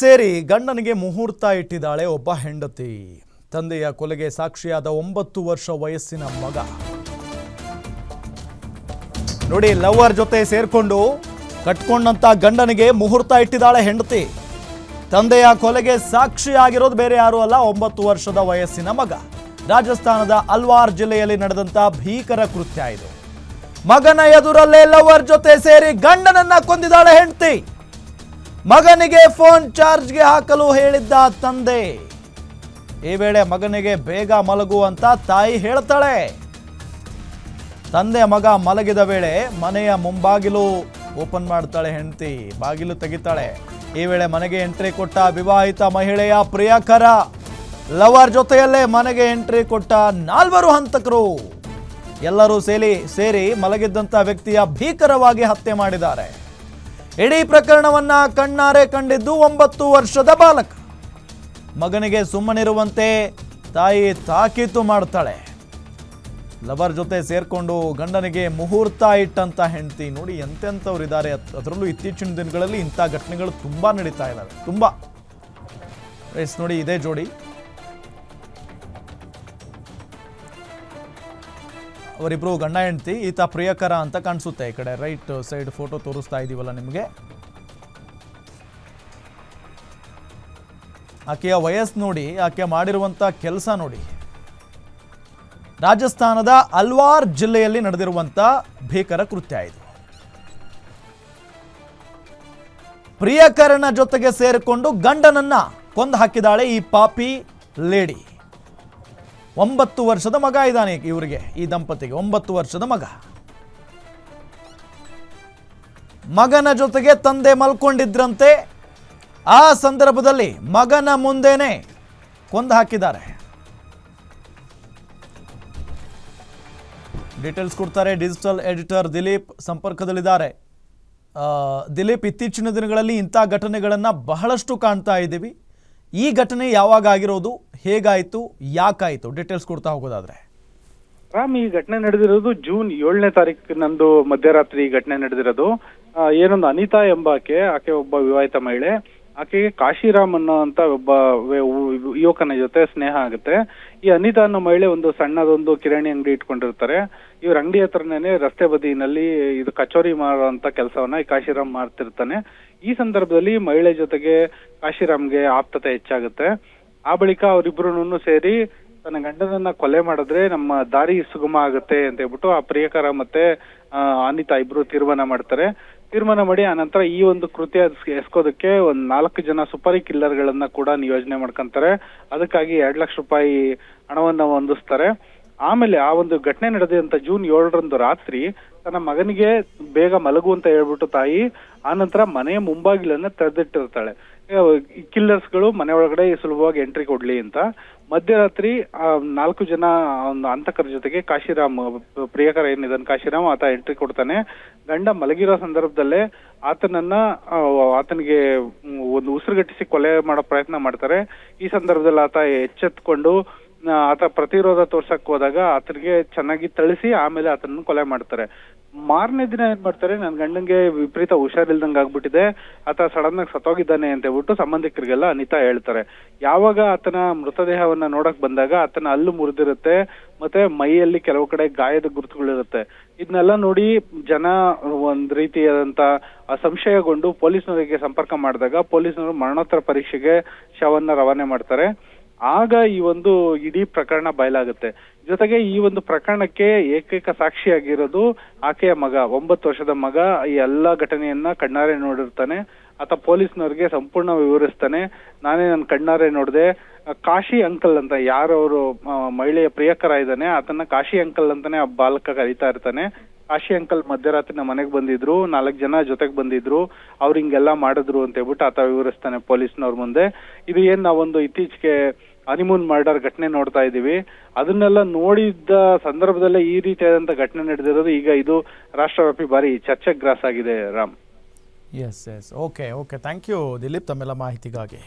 ಸೇರಿ ಗಂಡನಿಗೆ ಮುಹೂರ್ತ ಇಟ್ಟಿದ್ದಾಳೆ ಒಬ್ಬ ಹೆಂಡತಿ. ತಂದೆಯ ಕೊಲೆಗೆ ಸಾಕ್ಷಿಯಾದ 9 ವರ್ಷ ವಯಸ್ಸಿನ ಮಗ. ನೋಡಿ, ಲವರ್ ಜೊತೆ ಸೇರ್ಕೊಂಡು ಕಟ್ಕೊಂಡಂತ ಗಂಡನಿಗೆ ಮುಹೂರ್ತ ಇಟ್ಟಿದ್ದಾಳೆ ಹೆಂಡತಿ. ತಂದೆಯ ಕೊಲೆಗೆ ಸಾಕ್ಷಿಯಾಗಿರೋದು ಬೇರೆ ಯಾರು ಅಲ್ಲ, 9 ವರ್ಷದ ವಯಸ್ಸಿನ ಮಗ. ರಾಜಸ್ಥಾನದ ಅಲ್ವಾರ್ ಜಿಲ್ಲೆಯಲ್ಲಿ ನಡೆದಂತ ಭೀಕರ ಕೃತ್ಯ ಇದು. ಮಗನ ಎದುರಲ್ಲೇ ಲವರ್ ಜೊತೆ ಸೇರಿ ಗಂಡನನ್ನ ಕೊಂದಿದ್ದಾಳೆ ಹೆಂಡತಿ. ಮಗನಿಗೆ ಫೋನ್ ಚಾರ್ಜ್ಗೆ ಹಾಕಲು ಹೇಳಿದ್ದ ತಂದೆ. ಈ ವೇಳೆ ಮಗನಿಗೆ ಬೇಗ ಮಲಗು ಅಂತ ತಾಯಿ ಹೇಳ್ತಾಳೆ. ತಂದೆ ಮಗ ಮಲಗಿದ ವೇಳೆ ಮನೆಯ ಮುಂಬಾಗಿಲು ಓಪನ್ ಮಾಡ್ತಾಳೆ ಹೆಂಡತಿ, ಬಾಗಿಲು ತೆಗಿತಾಳೆ. ಈ ವೇಳೆ ಮನೆಗೆ ಎಂಟ್ರಿ ಕೊಟ್ಟ ವಿವಾಹಿತ ಮಹಿಳೆಯ ಪ್ರಿಯಕರ. ಲವರ್ ಜೊತೆಯಲ್ಲೇ ಮನೆಗೆ ಎಂಟ್ರಿ ಕೊಟ್ಟ 4 ಹಂತಕರು. ಎಲ್ಲರೂ ಸೇರಿ ಮಲಗಿದ್ದಂಥ ವ್ಯಕ್ತಿಯ ಭೀಕರವಾಗಿ ಹತ್ಯೆ ಮಾಡಿದ್ದಾರೆ. ಇಡೀ ಪ್ರಕರಣವನ್ನ ಕಣ್ಣಾರೆ ಕಂಡಿದ್ದು 9 ವರ್ಷದ ಬಾಲಕ. ಮಗನಿಗೆ ಸುಮ್ಮನಿರುವಂತೆ ತಾಯಿ ತಾಕೀತು ಮಾಡ್ತಾಳೆ. ಲವರ್ ಜೊತೆ ಸೇರ್ಕೊಂಡು ಗಂಡನಿಗೆ ಮುಹೂರ್ತ ಇಟ್ಟಂತ ಹೆಂಡತಿ. ನೋಡಿ ಎಂತೆಂಥವ್ರು ಇದ್ದಾರೆ. ಅದರಲ್ಲೂ ಇತ್ತೀಚಿನ ದಿನಗಳಲ್ಲಿ ಇಂಥ ಘಟನೆಗಳು ತುಂಬಾ ನಡೀತಾ ಇದ್ದಾವೆ. ತುಂಬಾ ನೋಡಿ, ಇದೇ ಜೋಡಿ. ಅವರಿಬ್ರು ಗಂಡ ಹೆಂಡತಿ. ಈತ ಪ್ರಿಯಕರ ಅಂತ ಕಾಣಿಸುತ್ತೆ. ಈ ಕಡೆ ರೈಟ್ ಸೈಡ್ ಫೋಟೋ ತೋರಿಸ್ತಾ ಇದೀವಲ್ಲ ನಿಮಗೆ. ಆಕೆಯ ವಯಸ್ಸು ನೋಡಿ, ಆಕೆ ಮಾಡಿರುವಂತ ಕೆಲಸ ನೋಡಿ. ರಾಜಸ್ಥಾನದ ಅಲ್ವಾರ್ ಜಿಲ್ಲೆಯಲ್ಲಿ ನಡೆದಿರುವಂತ ಭೀಕರ ಕೃತ್ಯ ಇದು. ಪ್ರಿಯಕರನ ಜೊತೆಗೆ ಸೇರಿಕೊಂಡು ಗಂಡನನ್ನ ಕೊಂದು ಹಾಕಿದಾಳೆ ಈ ಪಾಪಿ ಲೇಡಿ. 9 ವರ್ಷದ ಮಗ ಇದ್ದಾನೆ ಇವರಿಗೆ, ಈ ದಂಪತಿಗೆ 9 ವರ್ಷದ ಮಗ. ಮಗನ ಜೊತೆಗೆ ತಂದೆ ಮಲ್ಕೊಂಡಿದ್ರಂತೆ. ಆ ಸಂದರ್ಭದಲ್ಲಿ ಮಗನ ಮುಂದೆನೆ ಕೊಂದು ಹಾಕಿದ್ದಾರೆ. ಡೀಟೇಲ್ಸ್ ಕೊಡ್ತಾರೆ ಡಿಜಿಟಲ್ ಎಡಿಟರ್ ದಿಲೀಪ್, ಸಂಪರ್ಕದಲ್ಲಿದ್ದಾರೆ. ದಿಲೀಪ್, ಇತ್ತೀಚಿನ ದಿನಗಳಲ್ಲಿ ಇಂಥ ಘಟನೆಗಳನ್ನ ಬಹಳಷ್ಟು ಕಾಣ್ತಾ ಇದ್ದೀವಿ. ಈ ಘಟನೆ ಯಾವಾಗ ಆಗಿರೋದು, ಹೇಗಾಯಿತು, ಯಾಕಾಯಿತು, ಡೀಟೇಲ್ಸ್ ಕೊಡ್ತಾ ಹೋಗೋದಾದ್ರೆ? ರಾಮ್, ಈ ಘಟನೆ ನಡೆದಿರೋದು ಜೂನ್ 7ನೇ ತಾರೀಕಿನಂದು ಮಧ್ಯರಾತ್ರಿ ಈ ಘಟನೆ ನಡೆದಿರೋದು. ಏನೊಂದು ಅನಿತಾ ಎಂಬಾಕೆ, ಆಕೆ ಒಬ್ಬ ವಿವಾಹಿತ ಮಹಿಳೆ. ಆಕೆಗೆ ಕಾಶಿರಾಮ್ ಅನ್ನೋ ಅಂತ ಒಬ್ಬ ಯುವಕನ ಜೊತೆ ಸ್ನೇಹ ಆಗುತ್ತೆ. ಈ ಅನಿತಾ ಅನ್ನೋ ಮಹಿಳೆ ಒಂದು ಸಣ್ಣದೊಂದು ಕಿರಾಣಿ ಅಂಗಡಿ ಇಟ್ಕೊಂಡಿರ್ತಾರೆ. ಇವ್ರ ಅಂಗಡಿ ಹತ್ರನೇ ರಸ್ತೆ ಬದಿನಲ್ಲಿ ಇದು ಕಚೋರಿ ಮಾರುವಂತ ಕೆಲಸವನ್ನ ಈ ಕಾಶಿರಾಮ್ ಮಾಡ್ತಿರ್ತಾನೆ. ಈ ಸಂದರ್ಭದಲ್ಲಿ ಮಹಿಳೆ ಜೊತೆಗೆ ಕಾಶಿರಾಮ್ಗೆ ಆಪ್ತತೆ ಹೆಚ್ಚಾಗುತ್ತೆ. ಆ ಬಳಿಕ ಅವರಿಬ್ರು ಸೇರಿ ತನ್ನ ಗಂಡನನ್ನ ಕೊಲೆ ಮಾಡಿದ್ರೆ ನಮ್ಮ ದಾರಿ ಸುಗಮ ಆಗುತ್ತೆ ಅಂತ ಹೇಳ್ಬಿಟ್ಟು ಆ ಪ್ರಿಯಕರ ಮತ್ತೆ ಅನಿತಾ ಇಬ್ರು ತೀರ್ಮಾನ ಮಾಡಿ ಆನಂತರ ಈ ಒಂದು ಕೃತ್ಯ ಎಸ್ಕೋದಕ್ಕೆ ಒಂದ್ 4 ಜನ ಸುಪಾರಿ ಕಿಲ್ಲರ್ ಗಳನ್ನ ಕೂಡ ನಿಯೋಜನೆ ಮಾಡ್ಕೊಂತಾರೆ. ಅದಕ್ಕಾಗಿ 2 ಲಕ್ಷ ರೂಪಾಯಿ ಹಣವನ್ನ ಹೊಂದಿಸ್ತಾರೆ. ಆಮೇಲೆ ಆ ಒಂದು ಘಟನೆ ನಡೆದಂತ ಜೂನ್ 7ರಂದು ರಾತ್ರಿ ತನ್ನ ಮಗನಿಗೆ ಬೇಗ ಮಲಗು ಅಂತ ಹೇಳ್ಬಿಟ್ಟು ತಾಯಿ ಆನಂತರ ಮನೆಯ ಮುಂಬಾಗಿಲನ್ನ ತೆರೆದಿಟ್ಟಿರ್ತಾಳೆ. ಕಿಲ್ಲರ್ಸ್ ಗಳು ಮನೆ ಒಳಗಡೆ ಸುಲಭವಾಗಿ ಎಂಟ್ರಿ ಕೊಡ್ಲಿ ಅಂತ. ಮಧ್ಯರಾತ್ರಿ 4 ಜನ ಹಂತಕರ ಜೊತೆಗೆ ಕಾಶಿರಾಮ್, ಪ್ರಿಯಕರ ಏನಿದ್ದಾನೆ ಕಾಶಿರಾಮ್, ಆತ ಎಂಟ್ರಿ ಕೊಡ್ತಾನೆ. ಗಂಡ ಮಲಗಿರೋ ಸಂದರ್ಭದಲ್ಲೇ ಆತನಿಗೆ ಒಂದು ಉಸಿರುಗಟ್ಟಿಸಿ ಕೊಲೆ ಮಾಡೋ ಪ್ರಯತ್ನ ಮಾಡ್ತಾರೆ. ಈ ಸಂದರ್ಭದಲ್ಲಿ ಆತ ಎಚ್ಚೆತ್ಕೊಂಡು ಆತ ಪ್ರತಿರೋಧ ತೋರ್ಸಕ್ ಹೋದಾಗ ಆತನಿಗೆ ಚೆನ್ನಾಗಿ ಥಳಿಸಿ ಆಮೇಲೆ ಆತನನ್ನು ಕೊಲೆ ಮಾಡ್ತಾರೆ. ಮಾರನೇ ದಿನ ಏನ್ ಮಾಡ್ತಾರೆ, ನನ್ ಗಂಡಂಗೆ ವಿಪರೀತ ಹುಷಾರಿಲ್ದಂಗ್ ಆಗ್ಬಿಟ್ಟಿದೆ, ಆತ ಸಡನ್ ಆಗಿ ಸತ್ತೋಗಿದ್ದಾನೆ ಅಂತ ಹೇಳ್ಬಿಟ್ಟು ಸಂಬಂಧಿಕರಿಗೆಲ್ಲ ಅನಿತಾ ಹೇಳ್ತಾರೆ. ಯಾವಾಗ ಆತನ ಮೃತದೇಹವನ್ನ ನೋಡಕ್ ಬಂದಾಗ ಆತನ ಹಲ್ಲು ಮುರಿದಿರುತ್ತೆ, ಮತ್ತೆ ಮೈಯಲ್ಲಿ ಕೆಲವು ಕಡೆ ಗಾಯದ ಗುರುತುಗಳಿರುತ್ತೆ. ಇದನ್ನೆಲ್ಲ ನೋಡಿ ಜನ ಒಂದ್ ರೀತಿಯಾದಂತ ಸಂಶಯಗೊಂಡು ಪೊಲೀಸ್ನವರಿಗೆ ಸಂಪರ್ಕ ಮಾಡಿದಾಗ ಪೊಲೀಸ್ನವರು ಮರಣೋತ್ತರ ಪರೀಕ್ಷೆಗೆ ಶವನ್ನ ರವಾನೆ ಮಾಡ್ತಾರೆ. ಆಗ ಈ ಒಂದು ಇಡೀ ಪ್ರಕರಣ ಬಯಲಾಗುತ್ತೆ. ಜೊತೆಗೆ ಈ ಒಂದು ಪ್ರಕರಣಕ್ಕೆ ಏಕೈಕ ಸಾಕ್ಷಿಯಾಗಿರೋದು ಆಕೆಯ ಮಗ, 9 ವರ್ಷದ ಮಗ. ಈ ಎಲ್ಲಾ ಘಟನೆಯನ್ನ ಕಣ್ಣಾರೆ ನೋಡಿರ್ತಾನೆ. ಆತ ಪೊಲೀಸ್ನವ್ರಿಗೆ ಸಂಪೂರ್ಣ ವಿವರಿಸ್ತಾನೆ. ನಾನೇ ನನ್ನ ಕಣ್ಣಾರೆ ನೋಡಿದೆ. ಕಾಶಿ ಅಂಕಲ್ ಅಂತ ಯಾರವರು ಮಹಿಳೆಯ ಪ್ರಿಯಕರ ಇದ್ದಾನೆ, ಆತನ ಕಾಶಿ ಅಂಕಲ್ ಅಂತಾನೆ ಆ ಬಾಲಕ ಕರೀತಾ ಇರ್ತಾನೆ. ಕಾಶಿ ಅಂಕಲ್ ಮಧ್ಯರಾತ್ರಿ ನಮ್ಮ ಮನೆಗ್ ಬಂದಿದ್ರು, 4 ಜನ ಜೊತೆಗ್ ಬಂದಿದ್ರು, ಅವ್ರು ಹಿಂಗೆಲ್ಲಾ ಮಾಡಿದ್ರು ಅಂತ ಹೇಳ್ಬಿಟ್ಟು ಆತ ವಿವರಿಸ್ತಾನೆ ಪೊಲೀಸ್ನವ್ರ ಮುಂದೆ. ಇದು ಏನ್ ನಾವೊಂದು ಇತ್ತೀಚೆಗೆ ಹನಿಮೂನ್ ಮರ್ಡರ್ ಘಟನೆ ನೋಡ್ತಾ ಇದೀವಿ, ಅದನ್ನೆಲ್ಲ ನೋಡಿದ್ದ ಸಂದರ್ಭದಲ್ಲೇ ಈ ರೀತಿಯಾದಂತ ಘಟನೆ ನಡೆದಿರೋದು ಈಗ ಇದು ರಾಷ್ಟ್ರವ್ಯಾಪಿ ಬಾರಿ ಚರ್ಚೆಗೆ ಗ್ರಾಸ ಆಗಿದೆ. Ram, yes okay thank you Dilip ತಮ್ಮೆಲ್ಲ ಮಾಹಿತಿಗಾಗಿ.